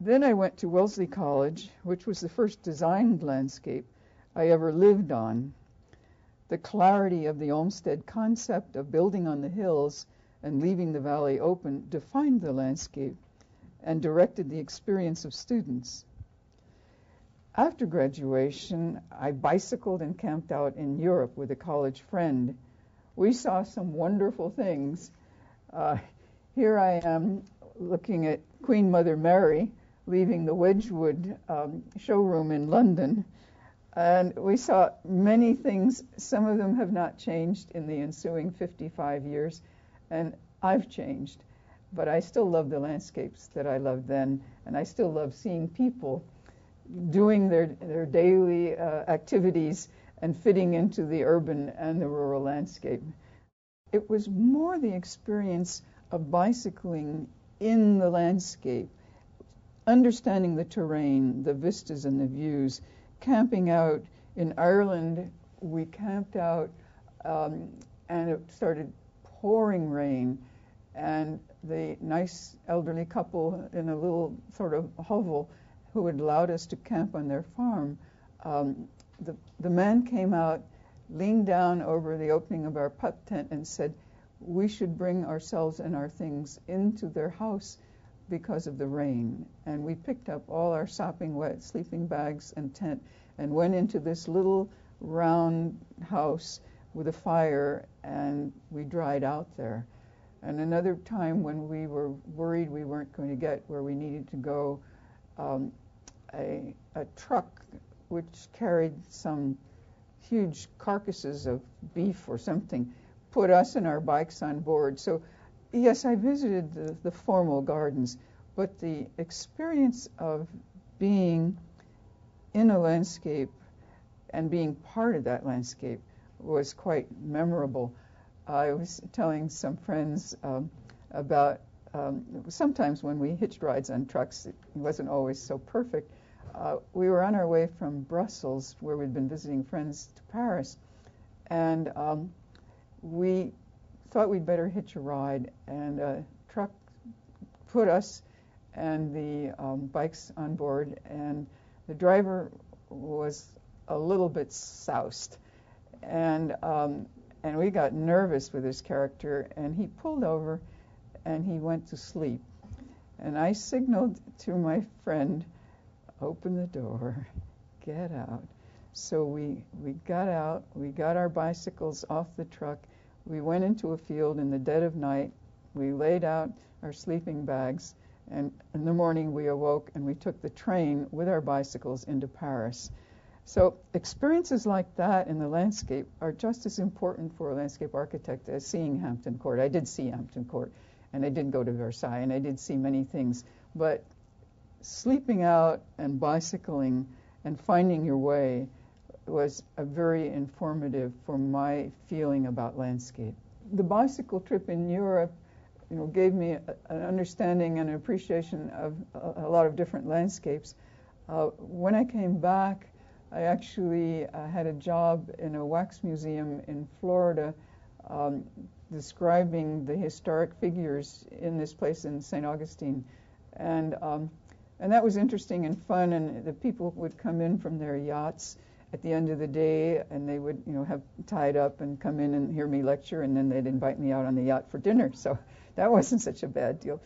Then I went to Wellesley College, which was the first designed landscape I ever lived on. The clarity of the Olmsted concept of building on the hills and leaving the valley open defined the landscape and directed the experience of students. After graduation, I bicycled and camped out in Europe with a college friend. We saw some wonderful things. Here I am looking at Queen Mother Mary leaving the Wedgwood showroom in London. And we saw many things. Some of them have not changed in the ensuing 55 years, and I've changed. But I still love the landscapes that I loved then, and I still love seeing people doing their daily activities and fitting into the urban and the rural landscape. It was more the experience of bicycling in the landscape, understanding the terrain, the vistas and the views. Camping out in Ireland, we camped out and it started pouring rain, and the nice elderly couple in a little sort of hovel who had allowed us to camp on their farm, the man came out, leaned down over the opening of our pup tent and said, we should bring ourselves and our things into their house because of the rain. And we picked up all our sopping wet sleeping bags and tent and went into this little round house with a fire, and we dried out there. And another time when we were worried we weren't going to get where we needed to go, a truck which carried some huge carcasses of beef or something put us and our bikes on board. So yes, I visited the formal gardens, but the experience of being in a landscape and being part of that landscape was quite memorable. I was telling some friends about sometimes when we hitched rides on trucks, it wasn't always so perfect. We were on our way from Brussels, where we'd been visiting friends, to Paris, and we thought we'd better hitch a ride, and a truck put us and the bikes on board, and the driver was a little bit soused, and we got nervous with his character, and he pulled over and he went to sleep. And I signaled to my friend, open the door, get out. So we got out, we got our bicycles off the truck, we went into a field in the dead of night, we laid out our sleeping bags, and in the morning we awoke and we took the train with our bicycles into Paris. So experiences like that in the landscape are just as important for a landscape architect as seeing Hampton Court. I did see Hampton Court, and I did go to Versailles, and I did see many things. But sleeping out and bicycling and finding your way was a very informative for my feeling about landscape. The bicycle trip in Europe, gave me an understanding and an appreciation of a lot of different landscapes. When I came back, I actually had a job in a wax museum in Florida describing the historic figures in this place in St. Augustine. And that was interesting and fun, and the people would come in from their yachts at the end of the day, and they would have tied up and come in and hear me lecture, and then they'd invite me out on the yacht for dinner. So that wasn't such a bad deal.